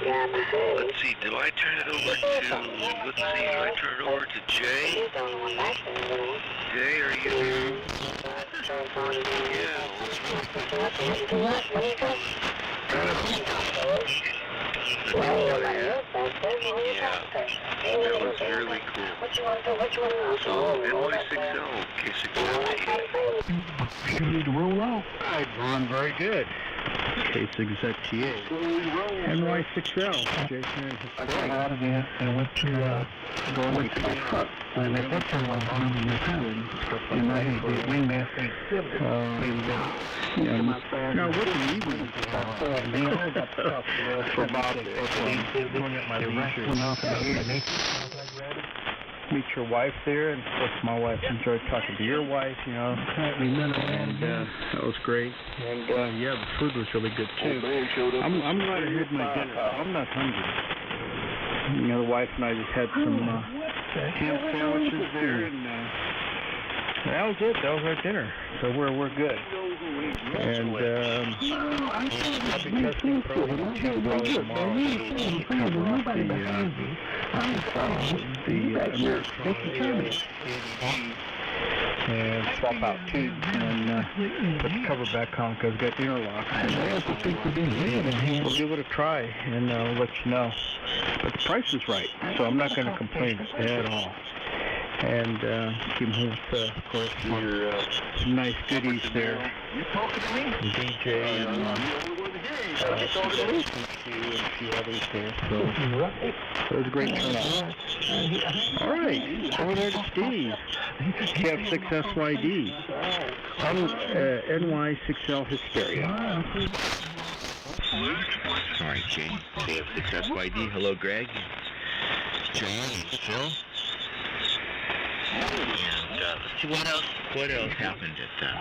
Let's see, do I turn it over to, let's see, do I turn it over to Jay? Jay, are you here? Yeah. That was really cool. So, NY6L, K6LTA. You need to roll out. I'd run very good. K6ZTA. NY6L. Jason and his I got out of there and went to the truck. And they put someone on the cabin. And I had the wingman thing. Now, what do you need? They all got stuff For Bob, going at my leisure. Meet your wife there, and of course my wife enjoyed talking to your wife, you know, and that was great. And yeah, the food was really good too. I'm glad I had my dinner. I'm not hungry. You know, the wife and I just had some ham sandwiches there, and that was it. That was our dinner. So we're good. And I'll be testing probably tomorrow to cover up the and swap out tubes and put the cover back on because it's got interlock. We'll give it a try and I'll let you know. But the price is right, so I'm not going to complain at all. And came home with, of course, some nice goodies there. DJ and a few others there. So it was a great turnout. All right, over there to Steve. KF6SYD. NY6L Hysteria. All right, Jay. KF6SYD. Hello, Greg. John and Phil. And let's see what else happened at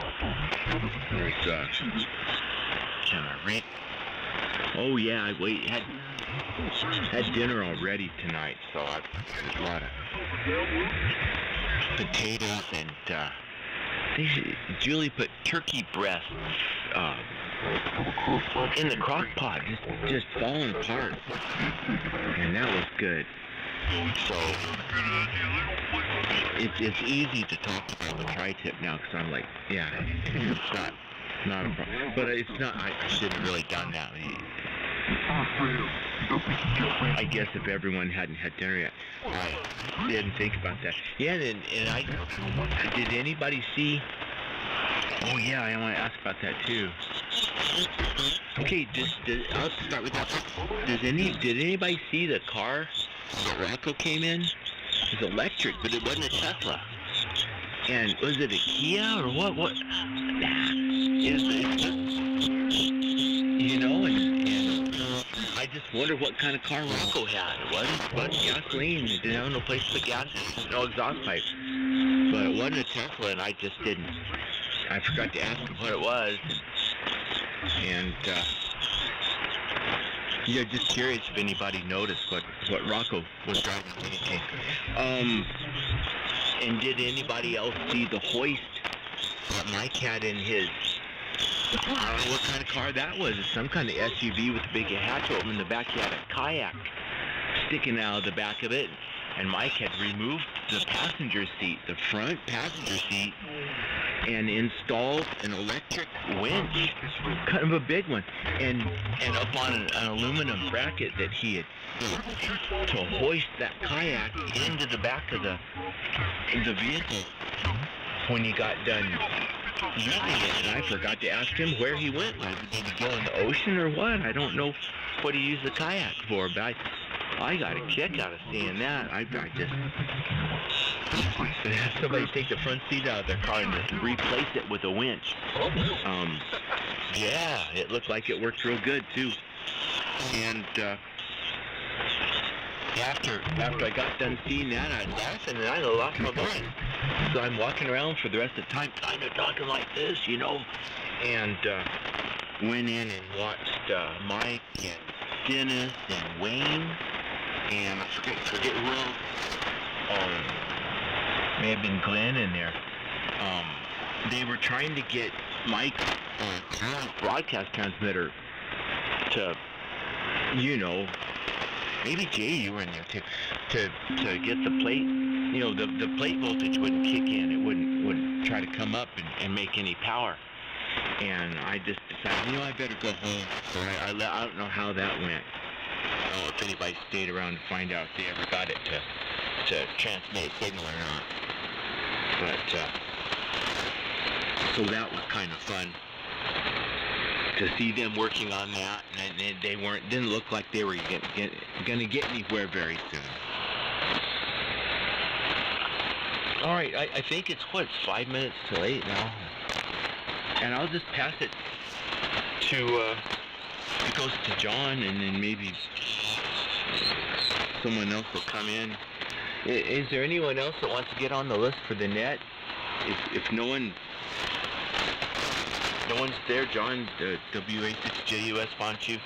oh yeah, I had dinner already tonight, so I've got a lot of potatoes and Julie put turkey breasts in the crock pot, just falling apart, and that was good. So it's easy to talk about the tri-tip now because I'm like, yeah, it's not a problem. But it's not. I should have really done that. I guess if everyone hadn't had dinner yet, I didn't think about that. Yeah, and I did anybody see? Oh yeah, I want to ask about that too. Okay, I'll start with that. Did anybody see the car that Rocco came in? It was electric, but it wasn't a Tesla. And was it a Kia or what? You know, and I just wonder what kind of car Rocco had. It wasn't gasoline. It didn't have no place to put gas, no exhaust pipe. But it wasn't a Tesla, and I just didn't. I forgot to ask him what it was. And yeah, just curious if anybody noticed what Rocco was driving. And did anybody else see the hoist that Mike had in his? I don't know what kind of car that was. It's some kind of SUV with a big hatch open in the back. He had a kayak sticking out of the back of it, and Mike had removed the passenger seat, the front passenger seat, and installed an electric winch, kind of a big one, and up on an aluminum bracket that he had built to hoist that kayak into the back of the vehicle when he got done using it. And I forgot to ask him where he went. Did he go in the ocean or what? I don't know what he used the kayak for, but I got a kick out of seeing that. I just have somebody take the front seat out of their car and just replace it with a winch. Yeah, it looked like it worked real good too. And after I got done seeing that, I laughed and I lost my mind. So I'm walking around for the rest of the time, kind of talking like this, you know. And went in and watched Mike and Dennis and Wayne, and I forget who else. May have been Glenn in there. They were trying to get Mike's broadcast transmitter to you know, maybe Jay, you were in there too, to get the plate, you know, the plate voltage wouldn't kick in. It wouldn't try to come up and make any power. And I just decided, you know, I better go home. So I don't know how that went. I don't know if anybody stayed around to find out if they ever got it to transmit a signal or not. But, so that was kind of fun to see them working on that, and they didn't look like they were gonna get anywhere very soon. All right, I think it's 5 minutes till 8 now, and I'll just pass it to it goes to John, and then maybe someone else will come in. Is there anyone else that wants to get on the list for the net? If no one's there, John, WA6JUS, why don't you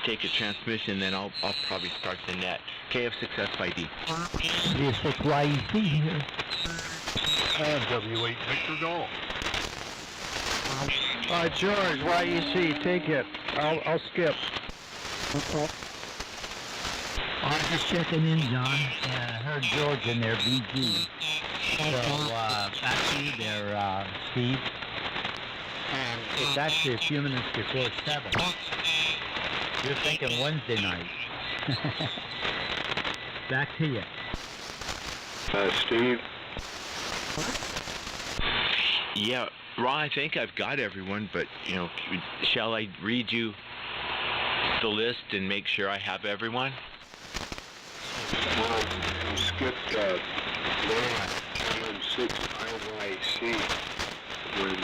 take a transmission, then I'll probably start the net. KF6SYD. J6YEC here. And W8 Victor Golf. George, YEC, take it. I'll skip. I was just checking in, John, and I heard George in there, BG. So, back to you there, Steve. And it's actually a few minutes before 7. You're thinking Wednesday night. Back to you. Steve? Yeah, Ron, I think I've got everyone, but, you know, shall I read you the list and make sure I have everyone? Well, you skipped KM6IYC when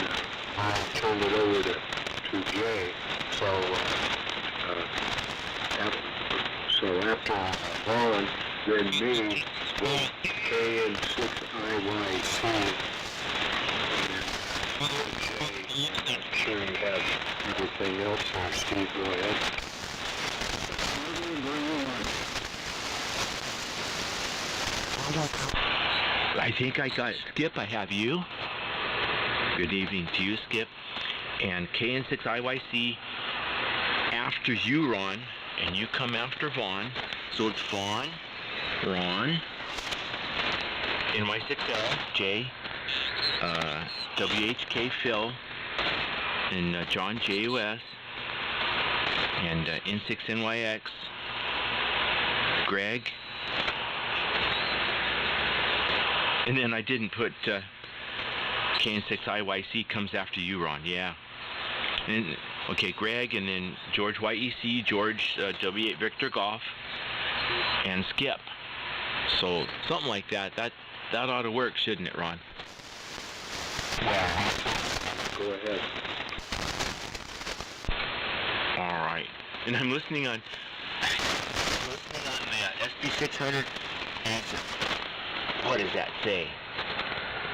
I turned it over to Jay. So after Vaughn, then me, then KM6IYC. And Jay, I'm sure you have everything else there. Steve, go ahead. I think I got Skip. I have you. Good evening to you, Skip. And KN6IYC after you, Ron, and you come after Vaughn. So it's Vaughn, Ron, NY6L, Jay, WHK Phil, and John JUS, and N6NYX, Greg. And then I didn't put KN6IYC comes after you, Ron. Yeah. And okay, Greg, and then George YEC, George W8 Victor Golf, and Skip. So something like that. That ought to work, shouldn't it, Ron? Yeah. Go ahead. All right. And I'm listening on the SB600, and what does that say?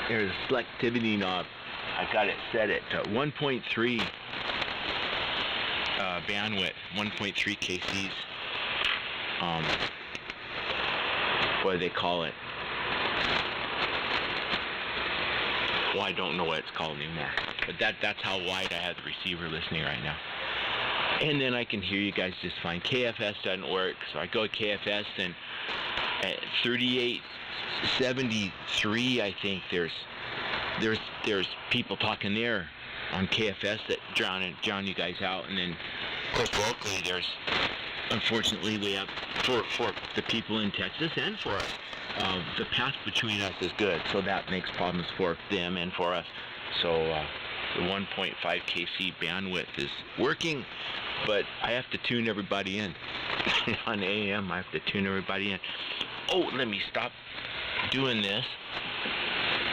There's a selectivity knob. I got it set at 1.3 bandwidth, 1.3 kcs. What do they call it? Well, I don't know what it's called anymore. But that's how wide I have the receiver listening right now. And then I can hear you guys just fine. KFS doesn't work, so I go to KFS, and at 3873, I think there's people talking there on KFS that drown you guys out, and then of course locally there's, unfortunately, we have for the people in Texas and for us, the path between us is good, so that makes problems for them and for us. So the 1.5 kc bandwidth is working, but I have to tune everybody in. On AM, I have to tune everybody in. Oh, let me stop doing this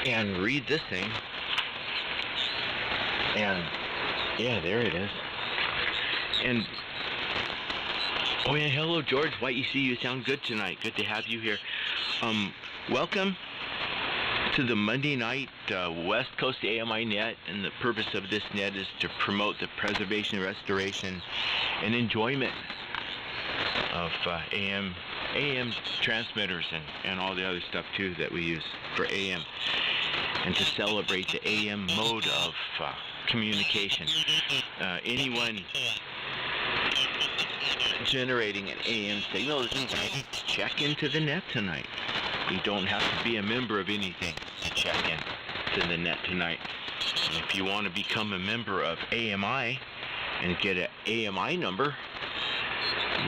and read this thing. And yeah, there it is. And oh yeah, hello George, YEC, you sound good tonight. Good to have you here. Welcome to the Monday night West Coast AMI net, and the purpose of this net is to promote the preservation, restoration, and enjoyment of AM transmitters and all the other stuff too that we use for AM, and to celebrate the AM mode of communication. Anyone generating an AM signal is invited to check into the net tonight. You don't have to be a member of anything to check in to the net tonight. And if you want to become a member of AMI and get an AMI number,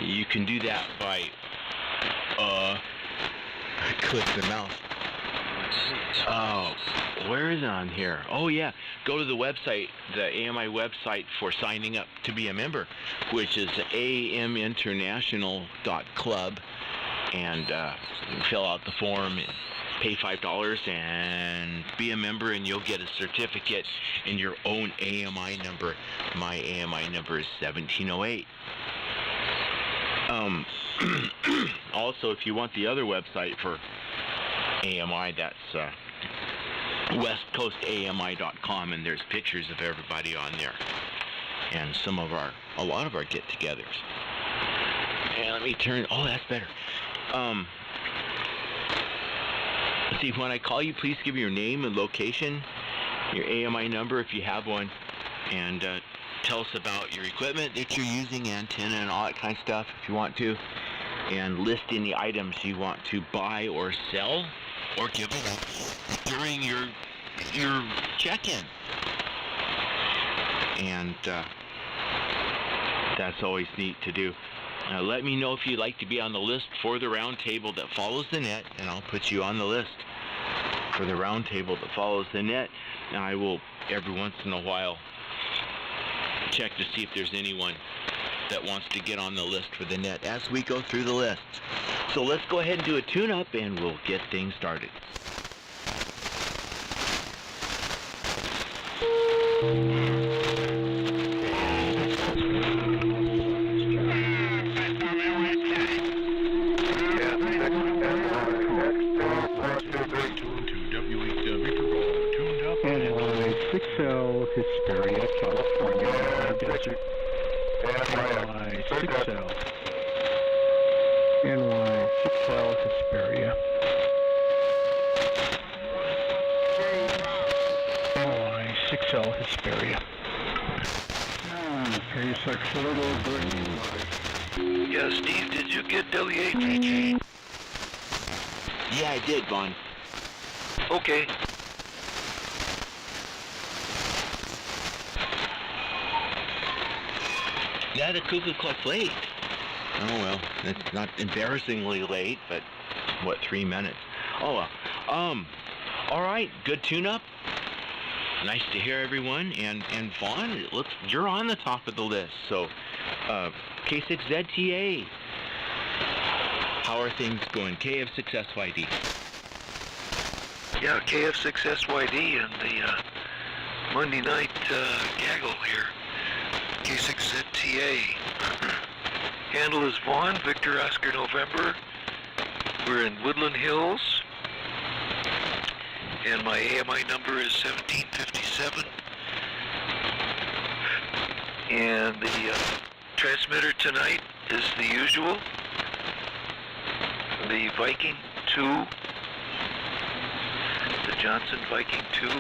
you can do that by click the mouse. Oh, where is it on here? Oh yeah, go to the website, the AMI website for signing up to be a member, which is aminternational.club, and fill out the form, and pay $5 and be a member, and you'll get a certificate and your own AMI number. My AMI number is 1708. Also, if you want the other website for AMI, that's westcoastami.com, and there's pictures of everybody on there, and a lot of our get-togethers. And let me turn. Oh, that's better. See, when I call you, please give your name and location, your AMI number if you have one, and tell us about your equipment that you're using, antenna and all that kind of stuff if you want to, and list any items you want to buy or sell or give away during your check-in. And that's always neat to do. Let me know if you'd like to be on the list for the round table that follows the net, and I'll put you on the list for the round table that follows the net. And I will, every once in a while, check to see if there's anyone that wants to get on the list for the net as we go through the list. So let's go ahead and do a tune-up, and we'll get things started. NY6L Hesperia, California, Desert. NY6L. NY6L Hesperia. NY6L Hesperia. K6 Little Green. Yeah, Steve, did you get W8? Yeah, I did, Vaughn. Okay. Yeah, the cuckoo clock's late. Oh well, it's not embarrassingly late, but what, 3 minutes? Oh well. All right, good tune-up. Nice to hear everyone, and Vaughn, it looks you're on the top of the list. So, K6ZTA. How are things going? KF6SYD. Yeah, KF6SYD and the Monday night gaggle here. K6ZTA. Handle is Vaughn, Victor Oscar November. We're in Woodland Hills. And my AMI number is 1757. And the transmitter tonight is the usual. The Viking 2. The Johnson Viking 2. And we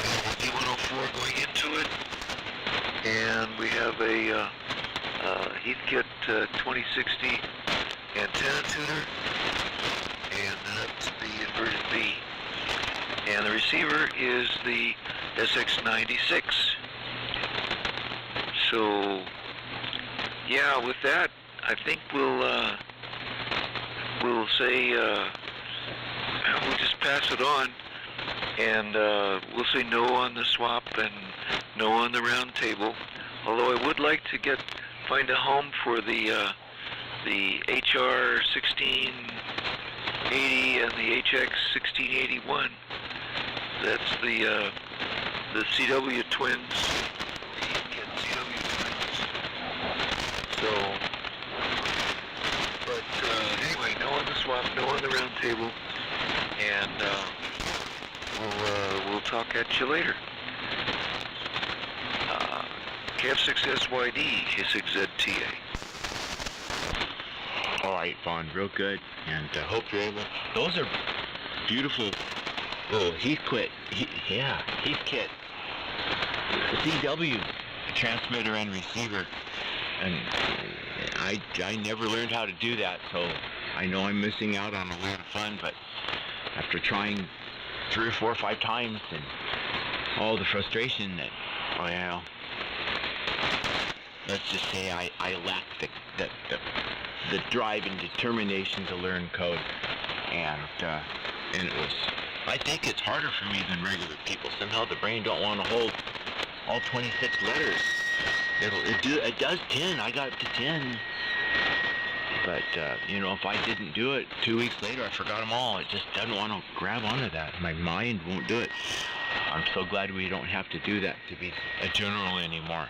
have a D104 going into it. And we have a Heathkit 2060 antenna tuner. And that's the inverted B. And the receiver is the SX96. So, yeah, with that, I think we'll say, we'll just pass it on, and we'll say no on the swap and no on the round table. Although I would like to find a home for the HR 1680 and the HX 1681. That's the CW twins. CW twins. So, but anyway, no on the swap, no on the round table, and we'll talk at you later. KF6SYD, K6ZTA. All right, Vaughn, real good, and hope you're able. Those are beautiful. Oh, Heathkit. Heathkit. CW transmitter and receiver. And I never learned how to do that, so I know I'm missing out on a lot of fun, but after trying 3 or 4 or 5 times and all the frustration that, well, let's just say I lack the drive and determination to learn code, and it was, I think it's harder for me than regular people. Somehow the brain don't want to hold all 26 letters. It does 10. I got to 10. But, you know, if I didn't do it 2 weeks later, I forgot them all. It just doesn't want to grab onto that. My mind won't do it. I'm so glad we don't have to do that to be a general anymore.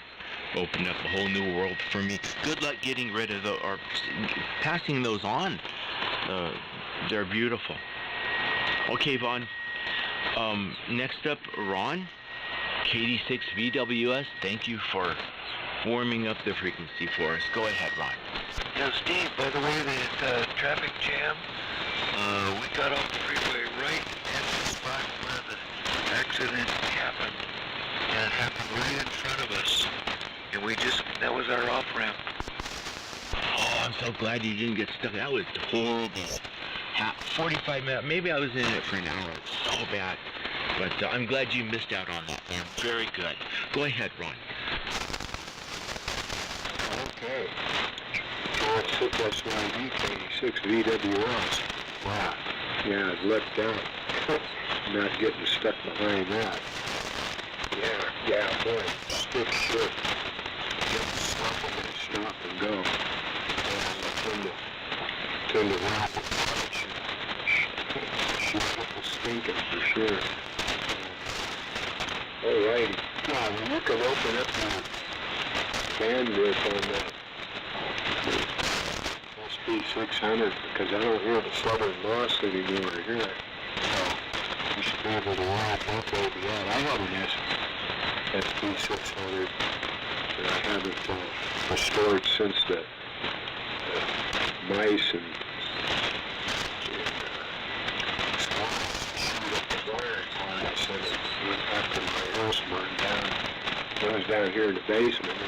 Opened up a whole new world for me. Good luck getting rid of or passing those on. They're beautiful. Okay, Vaughn. Next up, Ron. KD6VWS, thank you for warming up the frequency for us. Go ahead, Ron. Now, Steve, by the way, the traffic jam, we got off the freeway right at the spot where the accident happened. And it happened right in front of us. And that was our off-ramp. Oh, I'm so glad you didn't get stuck. That was horrible. 45 minutes, maybe I was in it for an hour. It's so bad. But I'm glad you missed out on that, man. Very good. Go ahead, Ron. Okay. KD6 VWS. Wow. Yeah, I left out. Not getting stuck behind that. Yeah, boy. Stick shift. Get the stuff and then stop and go. And tend to wrap the clutch. Should get the stinking for sure. Alrighty. Now, you can open up your bandwidth on that SB600 because I don't hear the Southern Moss anymore here. So, you should be able to wind that baby out. I have an SB600 that I haven't restored since the mice and after my house burned down. I was down here in the basement,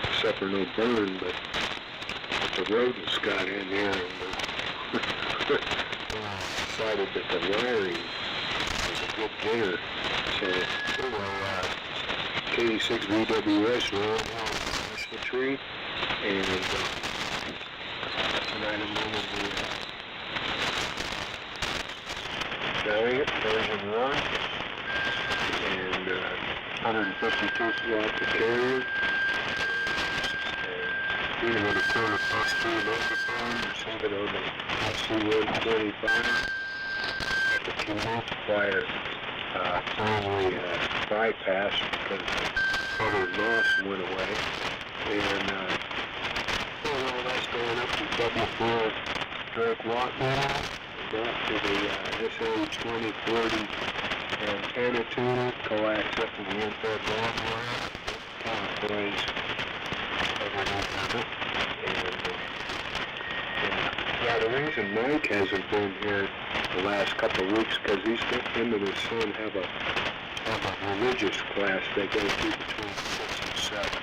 except for no burn, but the rodents got in here and decided that the wiring was a good dinner. So, KD6VWS, we're on the tree, and tonight I'm going to be selling it, version 1. And 152 watts of carrier. And even with a quarter plus 2 microphone, receive it on the SC125. The key multiplier finally bypassed because the covered moss went away. And all that's going up to double 4 direct watt meter. Back to the SA2040 antenna tuner, coax up to the infrared band wire, boys underneath of it. And the reason Mike hasn't been here the last couple of weeks because him and his son have a religious class they go to between 6 and 7.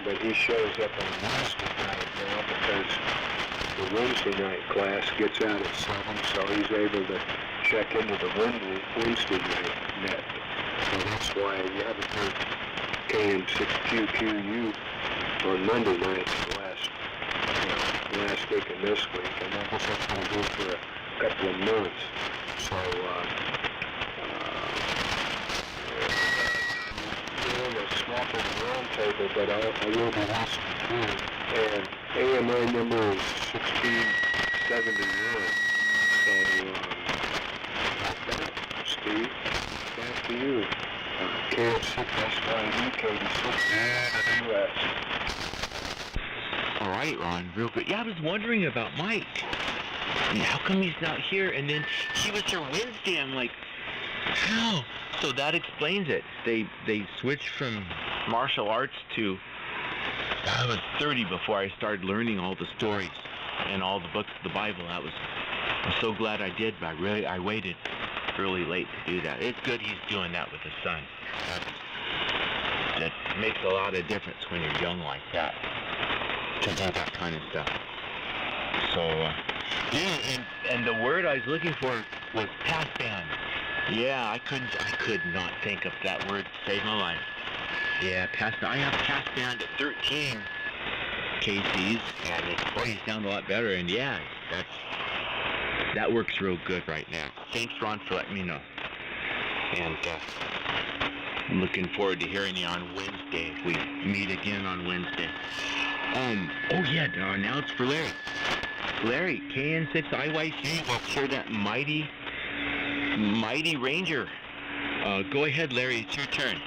But he shows up on Wednesday night now because the Wednesday night class gets out at 7, so he's able to check into the Wednesday night net. So that's why you haven't heard KM6QQU on Monday nights last week and this week, and I guess that's going to go for a couple of months. So, we're going to swap in the round table, but I will be listening too. And AMI number is 1671. So, Steve, back to you. KM6SYU, KD6, US. All right, Ron, real good. Yeah, I was wondering about Mike. And how come he's not here? And then he was here Wednesday. I'm like, how? So that explains it. They switched from martial arts to, I was 30 before I started learning all the stories and all the books of the Bible. I'm so glad I did, but I waited really late to do that. It's good he's doing that with his son. It makes a lot of difference when you're young like that to do that kind of stuff. So, yeah, and the word I was looking for was pass band. Yeah, I could not think of that word to save my life. Yeah, pass band. I have pass band at 13 KCs, and it plays down a lot better. And yeah, that works real good right now. Thanks, Ron, for letting me know. And I'm looking forward to hearing you on Wednesday if we meet again on Wednesday. Oh yeah, now it's for Larry. Larry, KN6 IYC, we'll hear that mighty Ranger. Go ahead, Larry, it's your turn.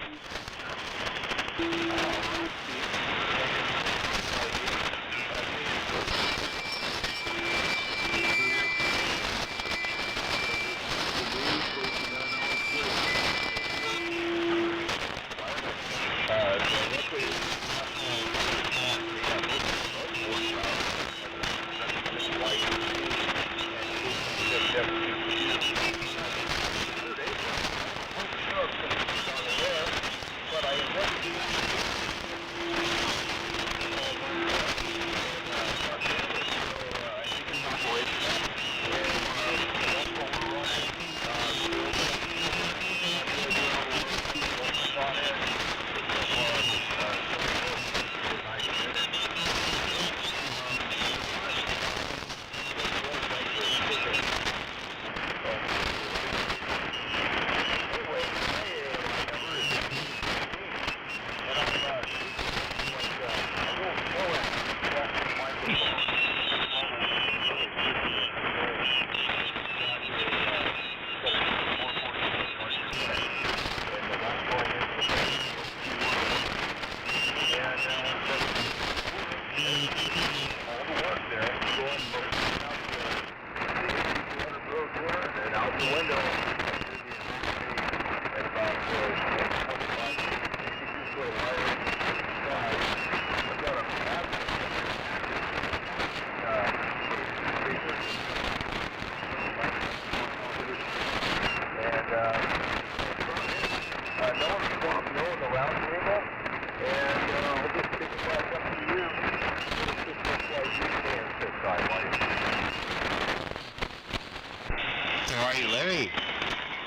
Larry,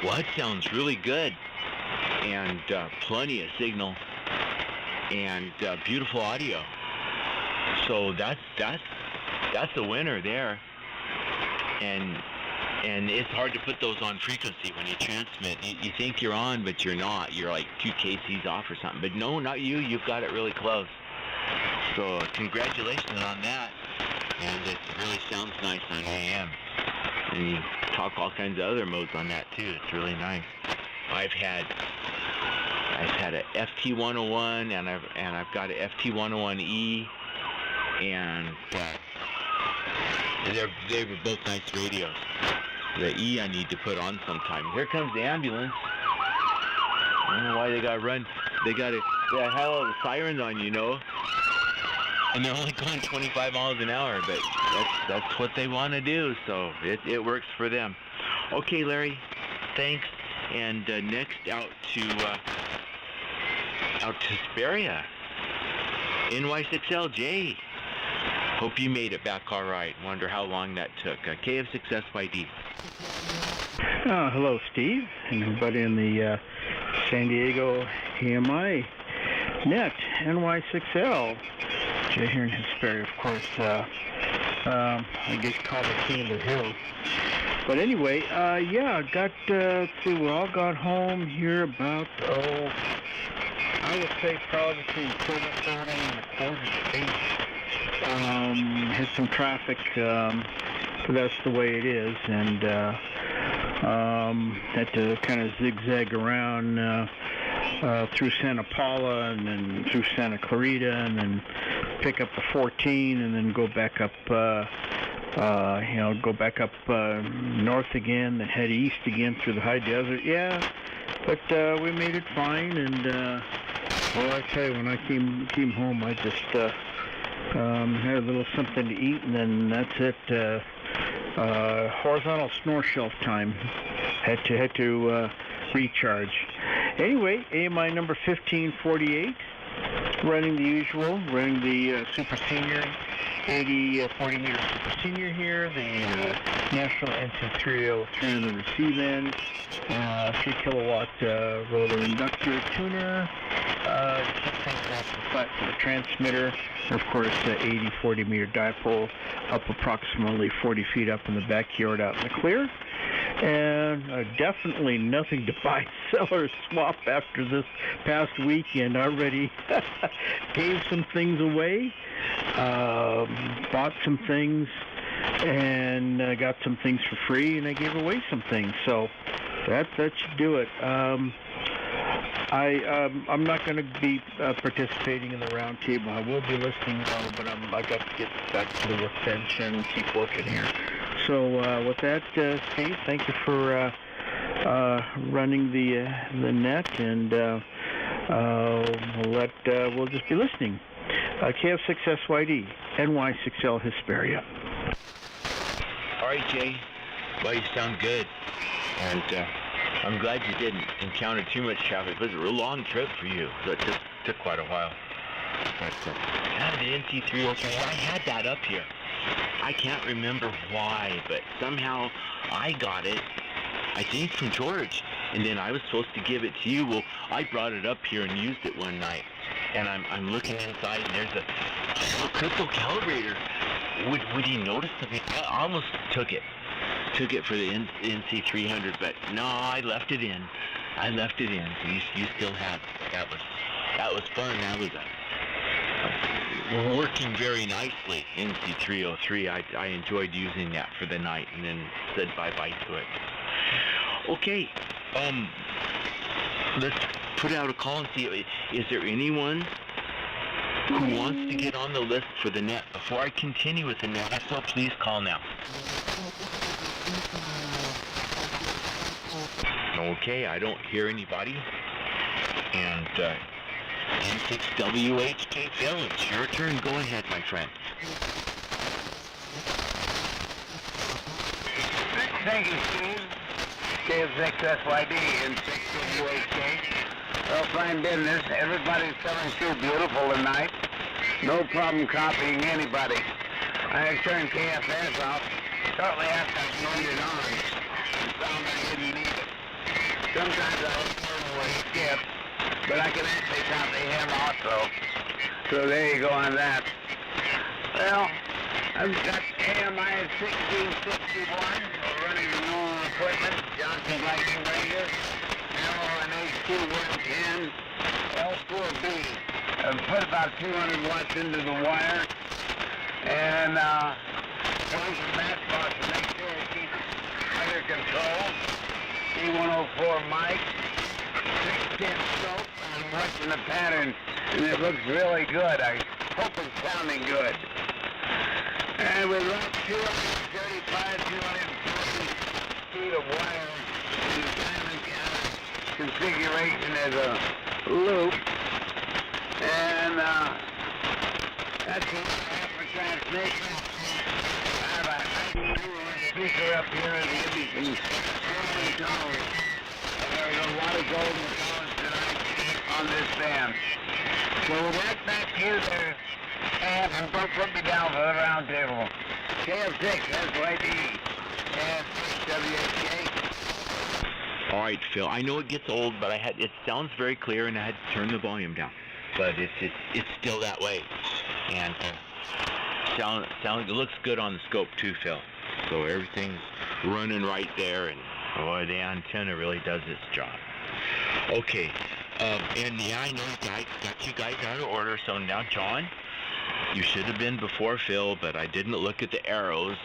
well, that sounds really good, and plenty of signal, and beautiful audio. So that's a winner there, and it's hard to put those on frequency when you transmit. You think you're on, but you're not. You're like 2 KCs off or something. But no, not you. You've got it really close. So congratulations on that, and it really sounds nice on AM. And you talk all kinds of other modes on that too. It's really nice. I've had a FT101 and I've got a FT101E, and they were both nice radios. The E I need to put on sometime. Here comes the ambulance. I don't know why they got run. They got a hell of a sirens on, you know. And they're only going 25 miles an hour, but that's what they want to do, so it works for them. Okay, Larry, thanks. And next out to Hesperia, NY6LJ. Hope you made it back all right. Wonder how long that took. KF6SYD. Hello, Steve, and everybody in the San Diego AMI net, NY6L. Jay here in Hesperia, of course. I get called the king of the hill. But anyway, yeah, we all got home here about, I would say probably between 7:30 and 7:45. Hit some traffic, but that's the way it is, and had to kind of zigzag around through Santa Paula and then through Santa Clarita and then pick up the 14 and then go back up, north again, then head east again through the high desert. Yeah, but we made it fine, and well, I tell you, when I came home, I just had a little something to eat, and then that's it. Horizontal snore shelf time. Had to recharge. Anyway, AMI number 1548, running the usual, running the Super Senior, 40 meter Super Senior here, the National NC303 on the receive end, 3 kilowatt roller inductor tuner, flat for the transmitter, and of course 40 meter dipole up approximately 40 feet up in the backyard out in the clear. And definitely nothing to buy, sell, or swap after this past weekend. Already gave some things away, bought some things, and got some things for free, and I gave away some things. So that should do it. I'm not going to be participating in the roundtable. I will be listening, though, but I got to get back to the workbench and keep working here. So with that, Steve, thank you for running the net, and we'll just be listening. KF6SYD, NY6L Hesperia. All right, Jay. Well, you sound good, and I'm glad you didn't encounter too much traffic. It was a real long trip for you, so it took quite a while. But the NC303, I had that up here. I can't remember why, but somehow I got it, I think from George, and then I was supposed to give it to you. Well, I brought it up here and used it one night, and I'm looking inside, and there's a crystal calibrator. Would he notice something? I almost took it for the NC300, but no, I left it in. You still have it. That was fun. That was working very nicely. NC303. I enjoyed using that for the night, and then said bye-bye to it. Okay, let's put out a call and see, is there anyone who wants to get on the list for the net? Before I continue with the net, so please call now. Okay, I don't hear anybody. And N6WHK Phil, it's your turn. Go ahead, my friend. Thank you, Steve. KF6SYD and 6WHK. Well, fine business. Everybody's coming through beautiful tonight. No problem copying anybody. I had turned KFS off shortly after I turned it on. And found I didn't need it. Sometimes I was wondering where he skipped, but I can actually copy him also. So there you go on that. Well, I've got AMI at 1661. We're running the normal equipment. Johnson Lightning Ranger. Ammo HQ 110. L4B. I've put about 200 watts into the wire. And going from that box to make sure it keeps under control. E104 mic. 610 scope. I'm watching the pattern, and it looks really good. I hope it's sounding good. And we run 235, 240 feet of wire in the diamond configuration as a loop. And that's a transmission. I have a speaker up here and give me some golden tones. There's a lot of golden tones tonight on this band. So right back here there. And don't put me down for the round table. KF6SYD and 6WHK. All right, Phil. I know it gets old, but it sounds very clear, and I had to turn the volume down. But it's still that way, and it looks good on the scope too, Phil. So everything's running right there, and boy, the antenna really does its job. Okay, and yeah, I know I got you guys out of order. So now, John. You should have been before Phil, but I didn't look at the arrows.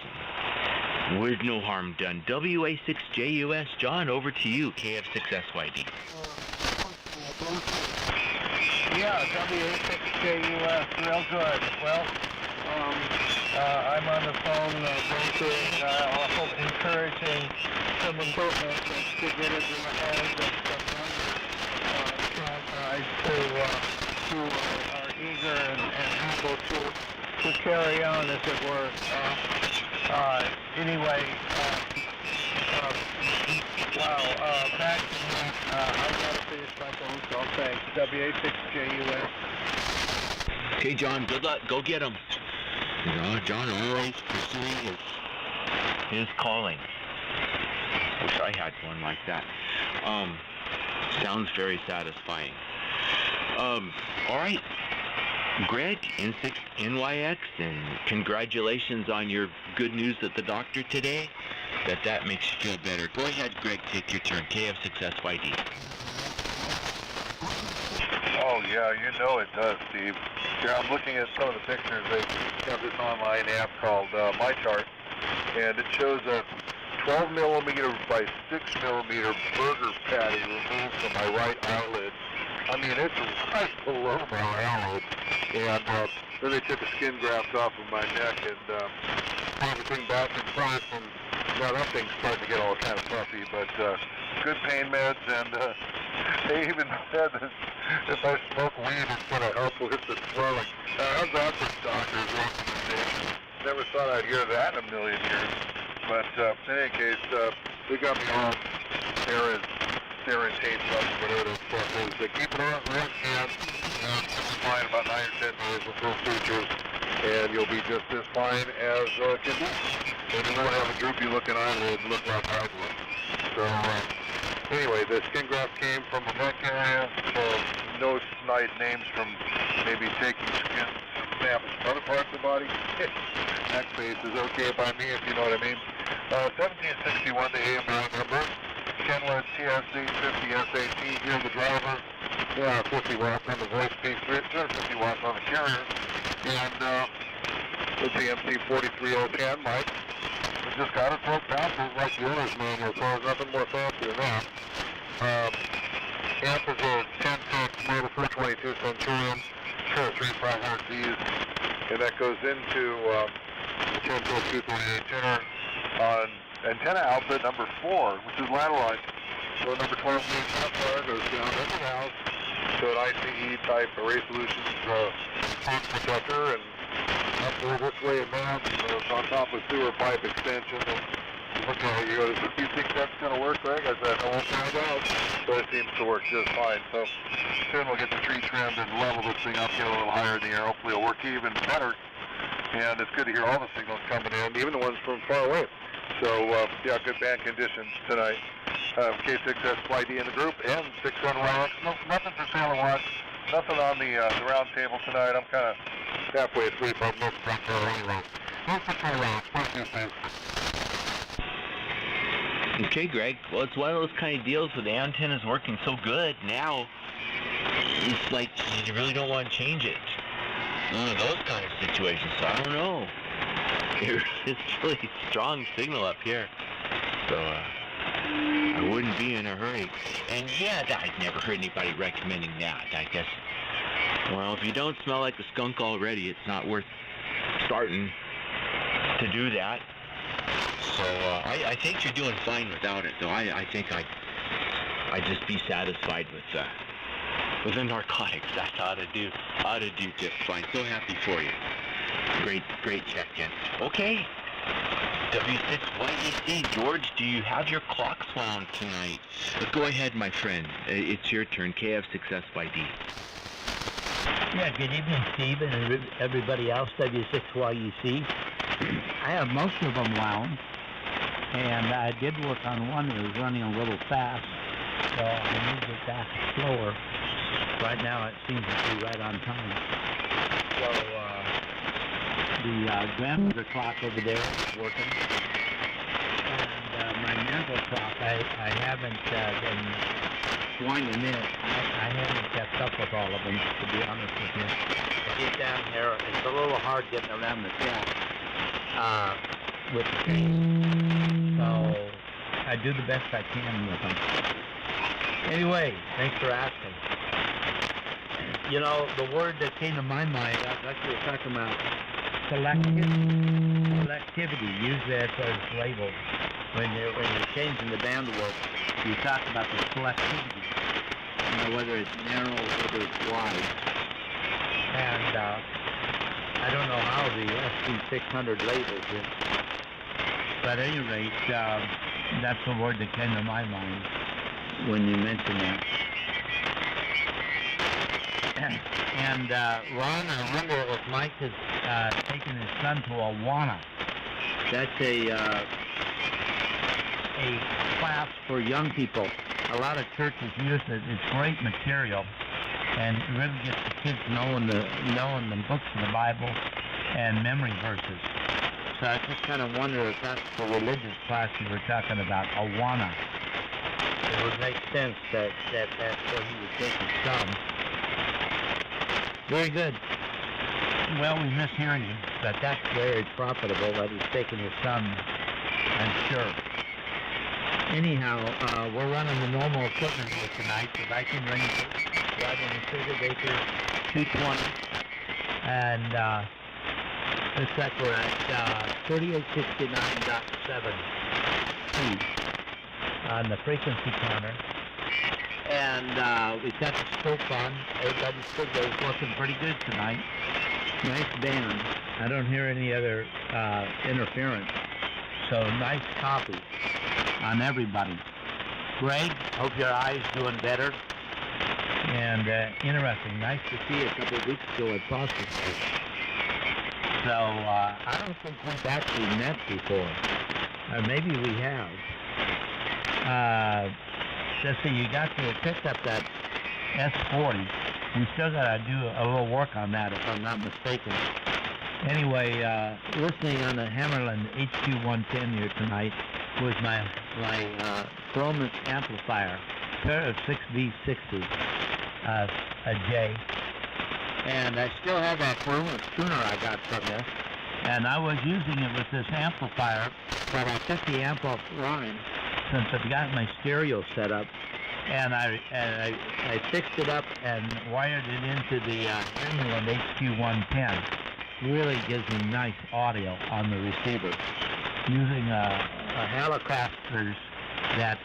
With no harm done. WA6JUS, John, over to you, KF6SYD. Yeah, WA6JUS, real good. Well, I'm on the phone broking, also encouraging some equipment to get into the hands of some guys who are eager and able to carry on, as it were. Anyway, Wow, back, I gotta finish my phone call, thanks. WA6JUS. Okay, John, good luck. Go get him. John always pursuing his calling. Wish I had one like that. Sounds very satisfying. All right. Greg, N6NYX, and congratulations on your good news at the doctor today. That makes you feel better. Go ahead, Greg, take your turn. KF6SYD. Oh, yeah, you know it does, Steve. Here, I'm looking at some of the pictures. They have this online app called MyChart, and it shows a 12 millimeter by 6 millimeter burger patty removed from my right eyelid. I mean, it's right below my eyelid. And then they took a skin graft off of my neck and put everything back in front. And now that thing's starting to get all kind of puffy, but good pain meds. And they even said that if I smoke weed, it's going to help with the swelling. How's that for doctor's recommendation? Never thought I'd hear that in a million years. But in any case, they got me on steroid tapes up, whatever that stuff is. They keep it on right hand, fine about 9 or 10 days with those features, and you'll be just as fine as can be. And you won't have a droopy looking eyelid and look like I would. So anyway, the skin graft came from the neck area, so no snide names from maybe taking skin samples from other parts of the body. Neck face is okay by me, if you know what I mean. 1761 the AMI number. Kenworth TS850 SAT here, the driver. Yeah, 50 watts on the voice piece, 250 watts on the carrier. And with the MC43010 mic. We just got it 12 pounds like the owner's manual, so there's nothing more fancy than that. Amp is a 10-6 Motor 422 Centurion, 3500Ds, and that goes into the 10-238 tuner on antenna output number 4, which is lateralized. So number 12 gauge amplifier goes down into the house to an ICE type array solutions pump protector, and up there this way and that, it's on top of sewer pipe extension. And look at it, you go, do you think that's going to work, Greg? I said, I won't find out, but it seems to work just fine. So soon we'll get the tree trimmed and level this thing up, get a little higher in the air. Hopefully it'll work even better. And it's good to hear all the signals coming in, even the ones from far away. So, yeah, good band conditions tonight. K6SYD in the group, and 6NYX. No, nothing for Taylor Watts. Nothing on the round table tonight. I'm kind of halfway asleep on this front row anyway. Thanks for Taylor Watts. Thank you, thanks. Okay, Greg. Well, it's one of those kind of deals where the antenna's working so good now. It's like you really don't want to change it. One of those kind of situations. So I don't know. It's really strong signal up here. So I wouldn't be in a hurry. And yeah, I've never heard anybody recommending that. I guess, well, if you don't smell like a skunk already, it's not worth starting to do that. So I think you're doing fine without it, though. I think I'd just be satisfied with the narcotics. That ought to do just fine. So happy for you. Great check-in. Okay. W6YEC, George, do you have your clocks wound tonight? Go ahead, my friend. It's your turn. KF6SYD. Yeah, good evening, Steve, and everybody else, W6YEC. I have most of them wound, and I did work on one that was running a little fast, so I moved it back slower. Right now it seems to be right on time. So, the grandmother clock over there is working, and my mantle clock, I haven't been winding it. I haven't kept up with all of them, to be honest with you. Get down here, it's a little hard getting around the track with the chain. So I do the best I can with them. Anyway, thanks for asking. You know, the word that came to my mind, like we were talking about, selectivity. Use that as labeled. When you're changing the bandwidth, you talk about the selectivity. You know, whether it's narrow or whether it's wide. And I don't know how the SC600 labels it. But at any rate, That's the word that came to my mind when you mentioned that. And Ron, I wonder if Mike has taken his son to Awana. That's a class for young people. A lot of churches use it. It's great material, and it really gets the kids knowing the books of the Bible and memory verses. So I just kind of wonder if that's the religious class you were talking about, Awana. It would make sense that that's where he would take his son. Very good. Well, we miss hearing you, but that's very profitable that he's taking his son, I'm sure. Anyhow, we're running the normal equipment here tonight, the Viking Ranger, driving the Civic 220, and looks like we're at 3869.7 speed on the frequency counter. And we've got the scope on. Everybody's signal's looking pretty good tonight. Nice band. I don't hear any other interference. So nice copy on everybody. Greg, hope your eye's doing better. And interesting. Nice to see you a couple of weeks ago at Foster. So I don't think we've actually met before. Or maybe we have. Just so you picked up that S40. We still got to do a little work on that, if I'm not mistaken. Anyway, listening on the Hammerland HQ110 here tonight was my Chromos amplifier, pair of 6V60s, a J. And I still have that Chromos tuner I got from this. And I was using it with this amplifier for about 50 amp off line since I've got my stereo set up. And I fixed it up and wired it into the Hammerland HQ110. Really gives me nice audio on the receiver. Using a Helicopters that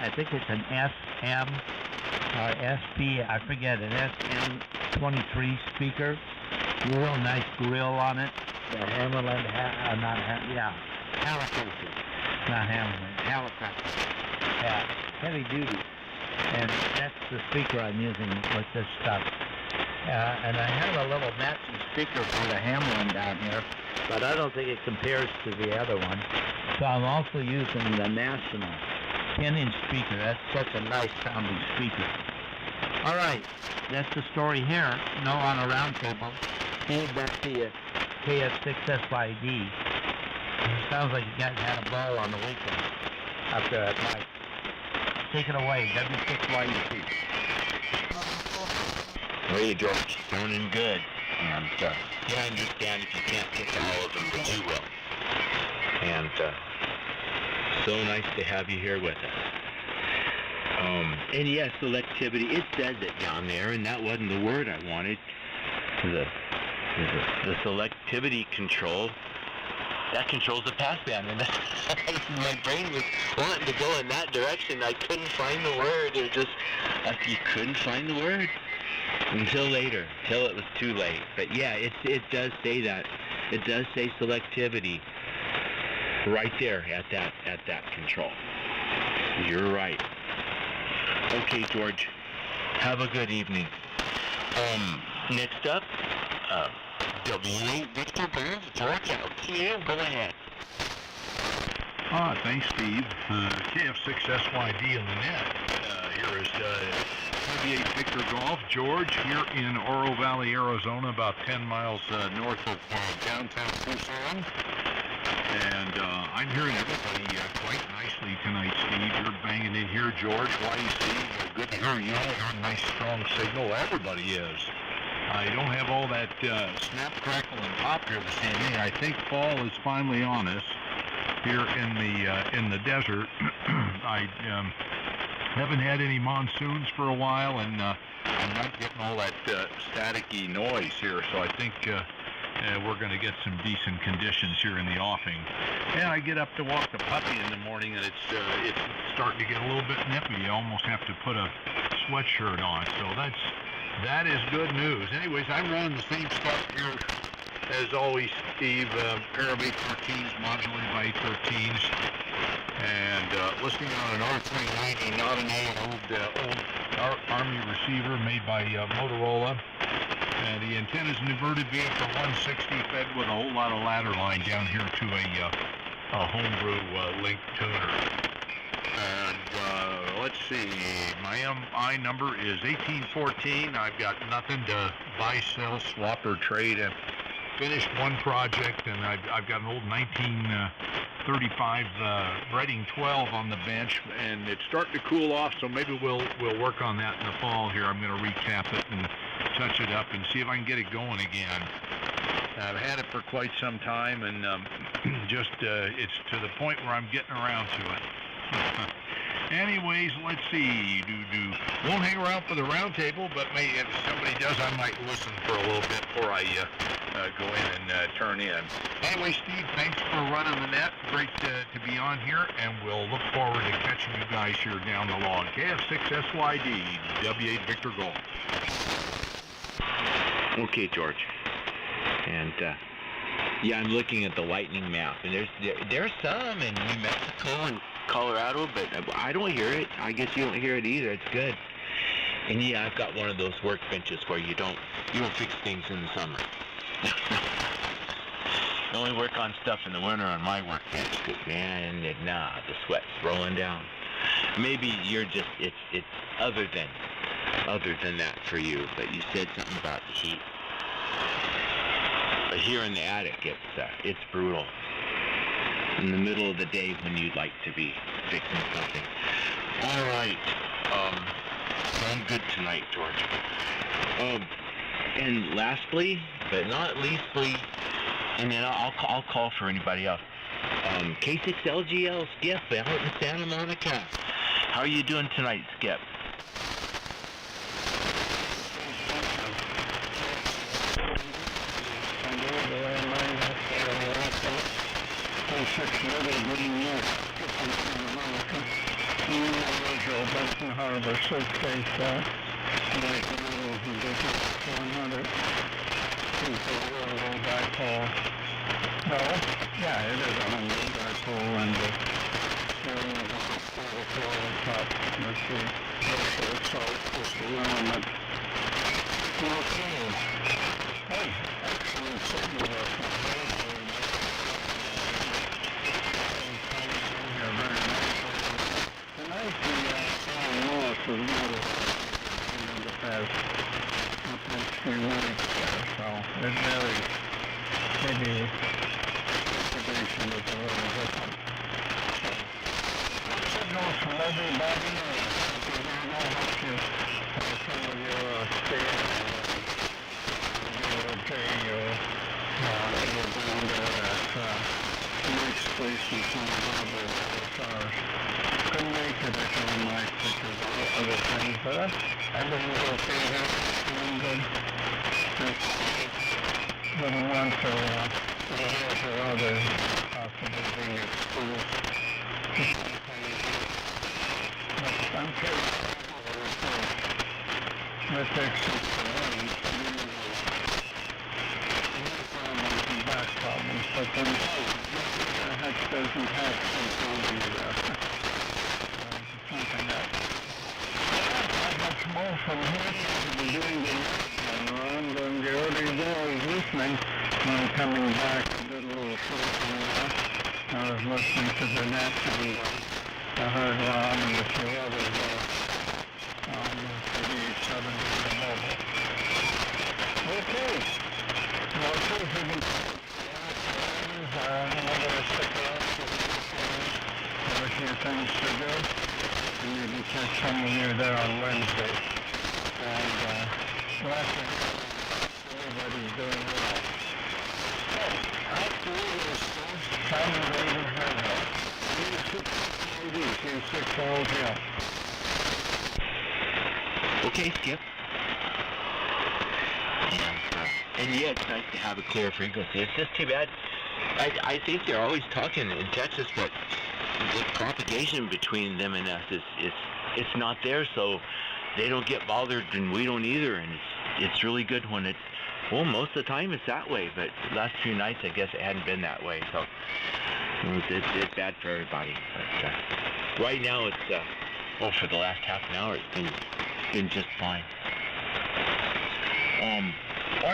I think it's an SM or SP, I forget, an SM23 speaker. Real nice grill on it. The Hammerland, Helicopters. Not Hammerland, Helicopters. Yeah, heavy duty. And that's the speaker I'm using with this stuff. And I have a little matching speaker for the Hammerland down here, but I don't think it compares to the other one. So I'm also using the National 10-inch speaker. That's such a nice sounding speaker. All right, that's the story here. No on a round table. Hand back to you, KF6SYD. Sounds like you guys had a ball on the weekend up there at night. Take it away, W6YEC. Hey, George, sounding good. And I understand if you can't pick all of them, but you will. And so nice to have you here with us. And yes, selectivity, it says it down there, and that wasn't the word I wanted. The selectivity control, that controls the passband, and my brain was wanting to go in that direction. I couldn't find the word. It was just, you couldn't find the word until later, till it was too late. But yeah, it does say that. It does say selectivity right there at that control. You're right. Okay, George, have a good evening. Next up, W8 Victor Burns, George, out to you. Go ahead. Thanks, Steve. KF6SYD in the net. Here is 28 Victor Golf, George, here in Oro Valley, Arizona, about 10 miles north of downtown Tucson. And I'm hearing everybody quite nicely tonight, Steve. You're banging in here, George, YEC. Good to hear you. Nice, strong signal. Everybody is. You don't have all that snap, crackle, and pop here this evening. I think fall is finally on us here in the desert. I haven't had any monsoons for a while, and I'm not getting all that staticky noise here. So I think we're going to get some decent conditions here in the offing. And I get up to walk the puppy in the morning, and it's starting to get a little bit nippy. You almost have to put a sweatshirt on. So that is good news. Anyways, I'm running the same stuff here as always, Steve. Paramate 13s, modulated by 13s. and listening on an R390, not an old Army receiver made by Motorola. And the antenna's an inverted vehicle 160 fed with a whole lot of ladder line down here to a homebrew link tuner. And let's see, my MI number is 1814. I've got nothing to buy, sell, swap, or trade. And finished one project, and I've got an old 1935 Breading 12 on the bench, and it's starting to cool off, so maybe we'll work on that in the fall here. I'm going to recap it and touch it up and see if I can get it going again. I've had it for quite some time, and just it's to the point where I'm getting around to it. Anyways, let's see. Won't hang around for the round table, but if somebody does, I might listen for a little bit before I go in and turn in. Anyway, Steve, thanks for running the net. Great to be on here, and we'll look forward to catching you guys here down the log. KF6SYD, W8 Victor Golf. Okay, George. And yeah, I'm looking at the lightning map, and there's some in New Mexico and Colorado, but I don't hear it. I guess you don't hear it either. It's good. And yeah, I've got one of those workbenches where you don't fix things in the summer. I only work on stuff in the winter on my workbench, because man, the sweat's rolling down. Maybe you're just it's other than that for you, but you said something about the heat. But here in the attic, it's brutal. In the middle of the day when you'd like to be fixing something. All right. I'm good tonight, George. And lastly, but not leastly, and then I'll call for anybody else. K6LGL Skip out in Santa Monica. How are you doing tonight, Skip? Benson Harbor, suitcase, 100. Dipole. No? Yeah, it is a 100 dipole, and the top. Let's see. So it's the element. Okay. Hey, excellent signal. So it's very, maybe distribution is a little different. So, signals from everybody, I hope you have some of your stay, you're down there at Mike's place in Santa Barbara, SARS. Couldn't make it at all, Mike, because of other things, but everything's okay here, doing good. Little one for others, possibly being at school. But I'm sure that takes some problems, back problems, but then Hatch doesn't have some problems. Something that not much more from here to be doing I'm going to get early there listening. I'm coming back, I did a little shortly. I was listening to the net, and I heard Ron and a few others on the 3870 the mobile. Okay. Well, see if we can I'm going to stick around for a few things to do. And maybe catch some of you there on Wednesday. And blessing. Everybody's doing well. So, after this, Simon Raven Herman. K6LGL. Okay, Skip. And yeah, it's nice to have a clear frequency. It's just too bad. I think they're always talking in Texas, but the propagation between them and us it's not there, so they don't get bothered and we don't either. And it's really good when Well, most of the time it's that way, but the last few nights I guess it hadn't been that way, so it's bad for everybody. But right now it's well, for the last half an hour it's been just fine. All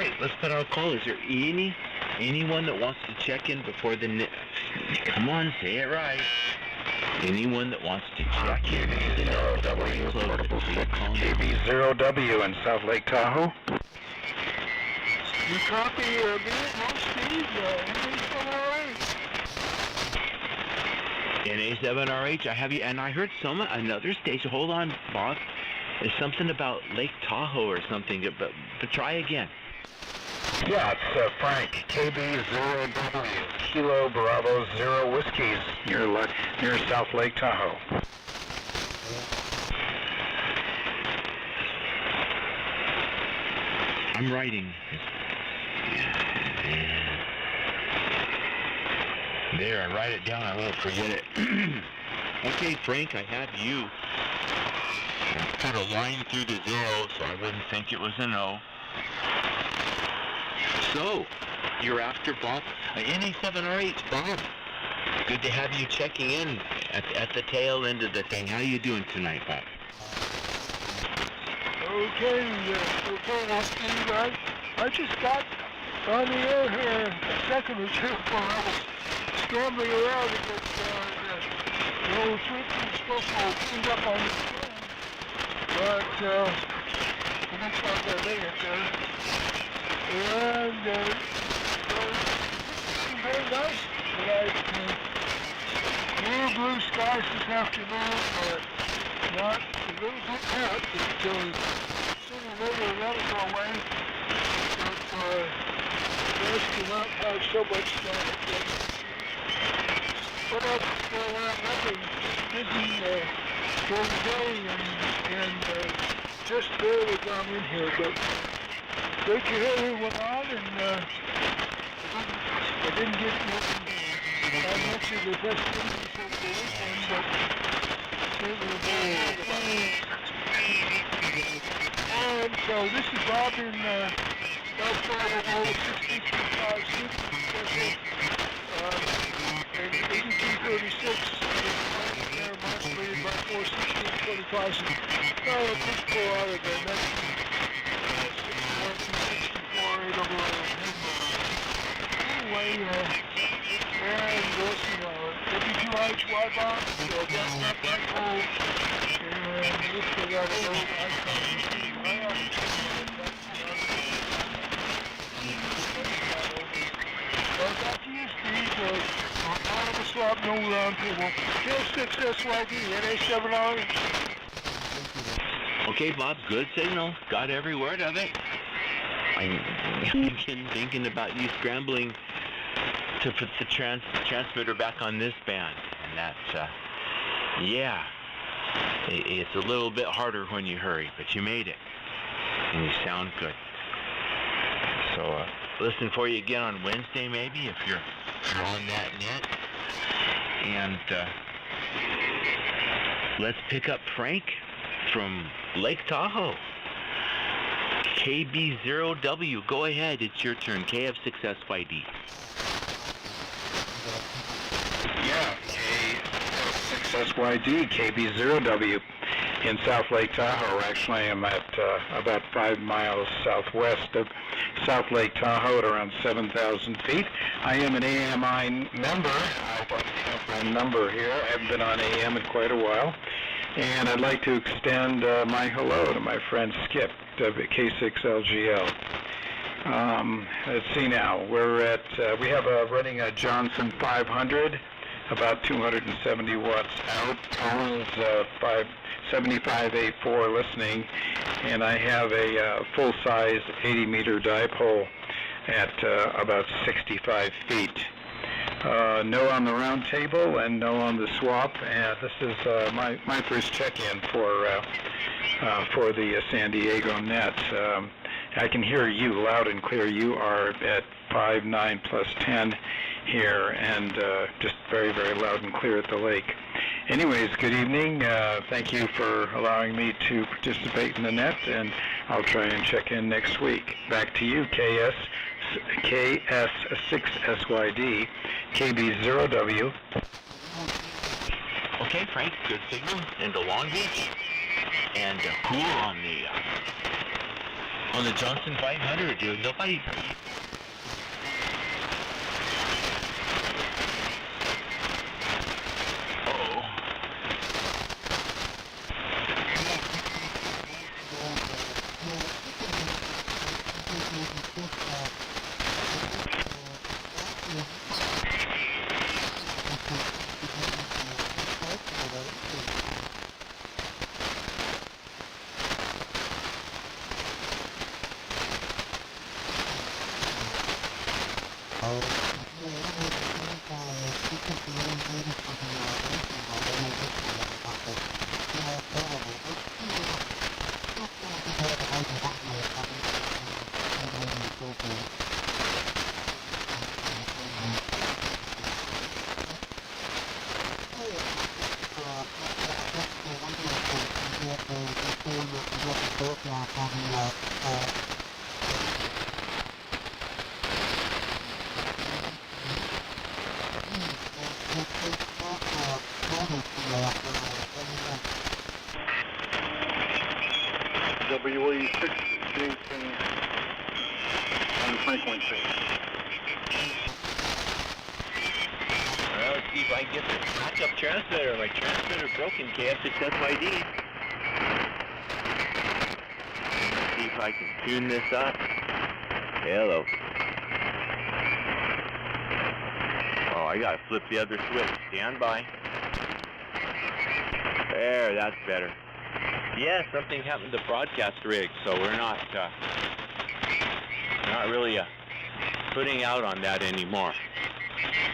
right, let's put our call. Is there anyone that wants to check in before the come on, say it right. Anyone that wants to check in? KB0W in South Lake Tahoe. You copy me? No, Steve. NA7RH, I have you, and I heard another station. Hold on, Bob. There's something about Lake Tahoe or something, but try again. Yeah, it's Frank, KB0W, Kilo Bravo Zero Whiskies, near South Lake Tahoe. I'm writing. There, I write it down, I won't forget it. Okay, Frank, I have you. I put a line through the zero, so I wouldn't think it was a no. So, you're after Bob, NA7RH, Bob. Good to have you checking in at the tail end of the thing. How you doing tonight, Bob? Okay, Steve. I just got on the air here a second or two before I was scrambling around to get the old switch supposed to cleaned up on the phone. But the next time I made it there. And it's very nice. Clear blue skies this afternoon, but not a little bit hot until sooner or later that'll go away. But just to not have so much sun. But that's nothing. Busy during the day and just barely got in here. But great to hear who went on, and I didn't get much of the best things for the weekend, but certainly and so this is Bob in South Florida, 6355 Super and 8336, there monthly by 41625. So, a push pull out of the next 64 and WQIHY box, so that's not that cold, and looks like that old icon. Well, back to you, Steve, out of the swap, no round table. K6SYD, NA7RH. Okay, Bob, good signal. Got every word of it. I'm thinking about you scrambling to put the transmitter back on this band, and that's yeah, it's a little bit harder when you hurry, but you made it, and you sound good. So listen for you again on Wednesday, maybe, if you're on that net. And let's pick up Frank from Lake Tahoe. KB0W, go ahead, it's your turn. KF6SYD. Yeah, K6SYD, KB0W in South Lake Tahoe. Actually, I'm at about 5 miles southwest of South Lake Tahoe at around 7,000 feet. I am an AMI member. I have my number here. I haven't been on AM in quite a while. And I'd like to extend my hello to my friend Skip of K6LGL. Let's see now. We're at, we have running a Johnson 500, about 270 watts out. Collins 575A4 listening. And I have a full-size 80-meter dipole at about 65 feet. No on the round table and no on the swap, and this is my first check-in for the San Diego net. I can hear you loud and clear. You are at 5.9 plus 10 here, and just very, very loud and clear at the lake. Anyways, good evening. Thank you for allowing me to participate in the net, and I'll try and check in next week. Back to you, KS6SYD, KB0W. Okay, Frank, good signal into Long Beach, and cool on the Johnson 500, dude. Nobody. WA6 Jason on frequency. Well, let's see if I can get the backup transmitter. My transmitter broken, KF6SYD. Let's see if I can tune this up. Hello. Oh, I gotta flip the other switch. Stand by. There, that's better. Yeah, something happened to the broadcast rig, so we're not really putting out on that anymore.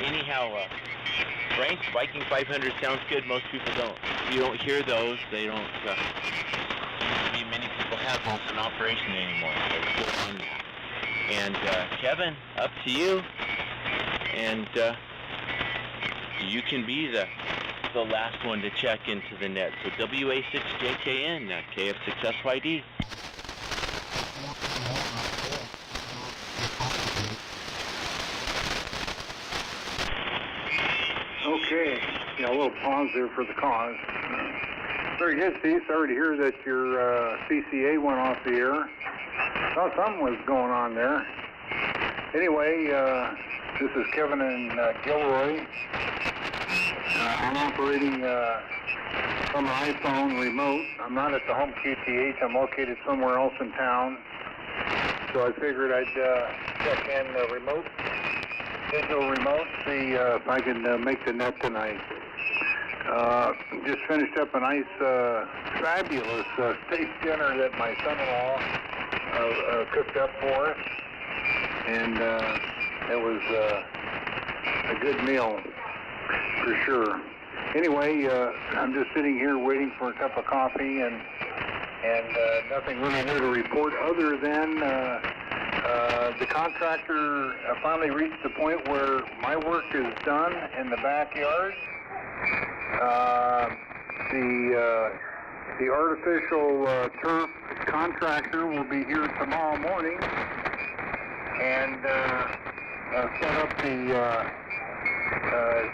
Anyhow, Frank, Viking 500 sounds good. Most people don't. You don't hear those. They don't. Many people have those in operation anymore. So we're still on that. And Kevin, up to you. And you can be the last one to check into the net. So WA6JKN, KF6SYD. Okay, yeah, a little pause there for the cause. Very good, Steve. Sorry to hear that your CCA went off the air. Thought something was going on there. Anyway, this is Kevin and Gilroy. I'm operating from an iPhone remote. I'm not at the home QTH. I'm located somewhere else in town. So I figured I'd check in digital remote, see if I can make the net tonight. Just finished up a nice, fabulous steak dinner that my son-in-law cooked up for us. And it was a good meal. For sure. Anyway, I'm just sitting here waiting for a cup of coffee and nothing really new to report other than the contractor finally reached the point where my work is done in the backyard. The artificial turf contractor will be here tomorrow morning and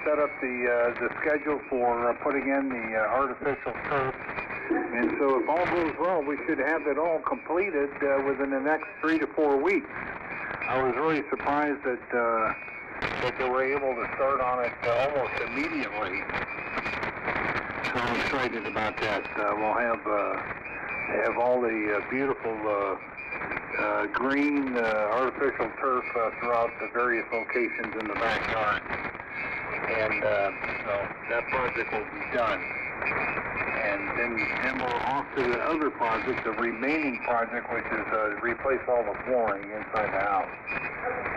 set up the schedule for putting in the artificial turf. And so if all goes well, we should have it all completed within the next 3 to 4 weeks. I was really surprised that they were able to start on it almost immediately. So I'm excited about that. We'll have all the beautiful green artificial turf throughout the various locations in the backyard. And so that project will be done. And then we're off to the other project, the remaining project, which is replace all the flooring inside the house.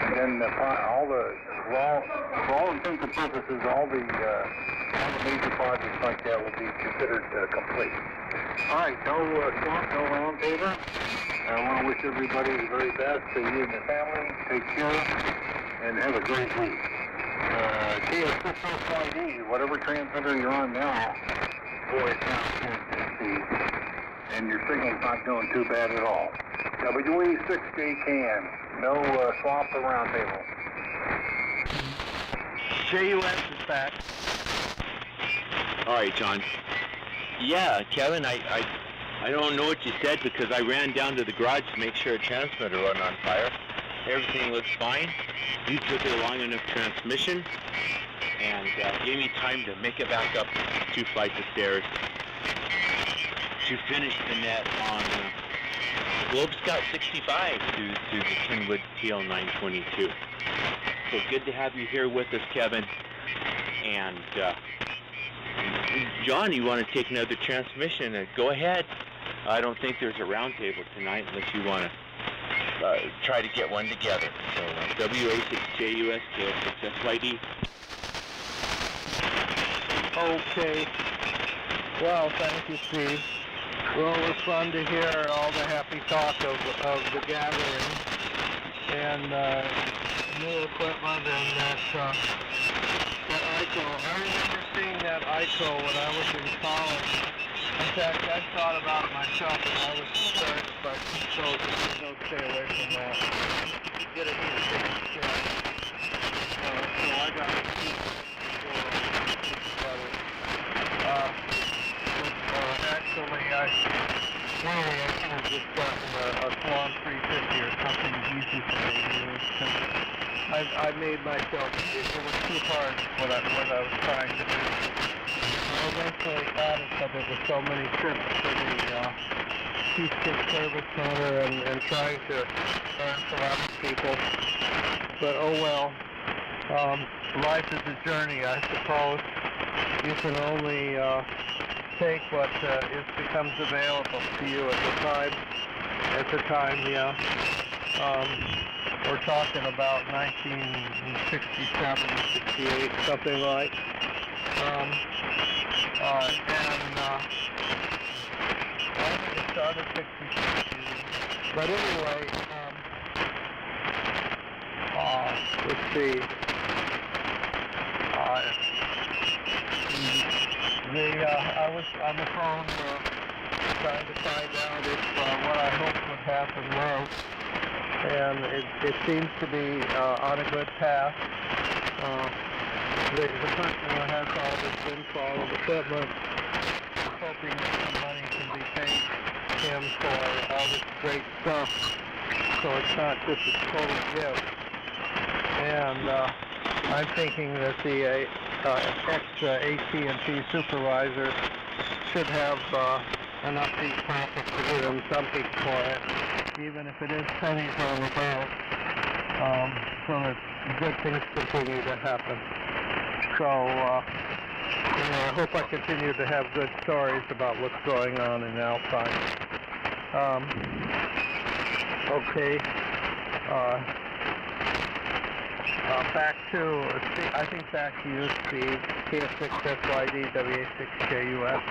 And then for all intents and purposes, all the major projects like that will be considered complete. All right, no swamp, no round paper. I want to wish everybody the very best to you and your family. Take care and have a great week. KF6SYD, whatever transmitter you're on now, boy, it sounds good to see. And your signal's not doing too bad at all. WE6JKN, no swap or roundtable. JUS is back. All right, John. Yeah, Kevin, I don't know what you said because I ran down to the garage to make sure a transmitter wasn't on fire. Everything looks fine. You took a long enough transmission and gave me time to make it back up 2 flights of stairs to finish the net on Globe Scout 65 to the Kenwood TL922. So good to have you here with us, Kevin. And John, you want to take another transmission? Go ahead. I don't think there's a roundtable tonight unless you want to try to get one together. So WA6JUS KF6SYD. Okay. Well, thank you, Steve. Well, it was fun to hear all the happy talk of the gathering and new equipment and that ICO. I remember seeing that ICO when I was in college. In fact, I thought about it myself and I was discouraged, but so don't stay away from that. Get it in the so I got to keep actually, I could have just gotten a Swan 350 or something easy for me to use. I made myself, it was too hard what I was trying to do. I eventually got it, but there were so many trips to the P6 Service Center and trying to learn from other people. But oh well, life is a journey, I suppose. You can only take what becomes available to you at the time. Yeah. We're talking about 1967, 68, something like. And I think it started 66. But anyway, let's see. I was on the phone trying to find out if what I hoped would happen will. And it seems to be on a good path. The person who has all this windfall of equipment is hoping that some money can be paid him for all this great stuff, so it's not just a total gift. And I'm thinking that the ex-AT&T supervisor should have enough deep pockets to give him something for it, even if it is pennies on the bill, so that good things continue to happen. So, I hope I continue to have good stories about what's going on in Alpine. Okay. Back to, I think back to you, Steve, KF6SYD, WA6JUS.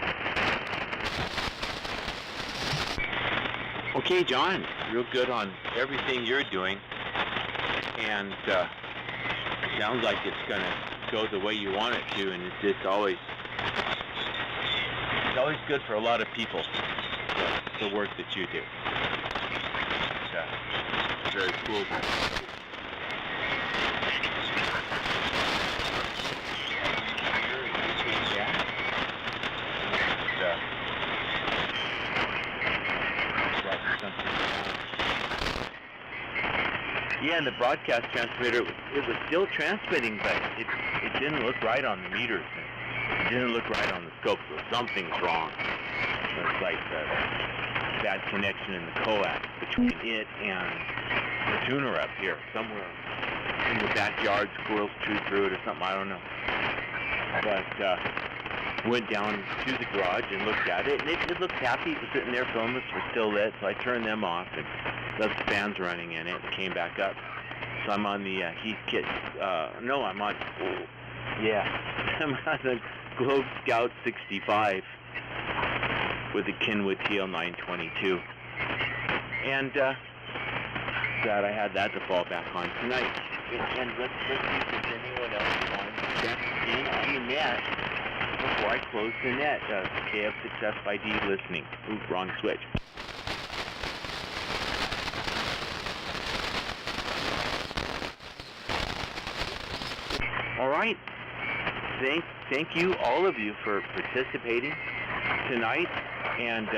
Okay, John, real good on everything you're doing, and it sounds like it's going to go the way you want it to, and it's always good for a lot of people, the work that you do. It's very cool. Yeah, and the broadcast transmitter, it was still transmitting, but it didn't look right on the meters. It didn't look right on the scope, so something's wrong. It's like a bad connection in the coax between it and the tuner up here. Somewhere in the backyard, squirrels chewed through it or something, I don't know. But went down to the garage and looked at it, and it looked happy. It was sitting there, filaments were still lit, so I turned them off and left the fans running in it and came back up. So I'm on the Heathkit, I'm on the Globe Scout 65 with the Kenwood TL922. And glad I had that to fall back on tonight. And let's see if there's anyone everyone. Checking in on the net before I close the net. KF6FYD listening. Ooh, wrong switch. All right. Thank you, all of you, for participating tonight. And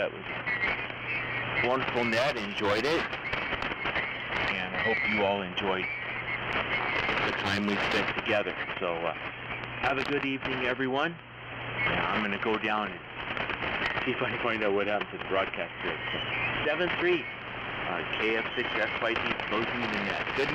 wonderful net. Enjoyed it. And I hope you all enjoyed the time we spent together. So have a good evening, everyone. Now I'm going to go down and see if I can find out what happened to the broadcast here. 7-3, KF6FYD closing the net. Good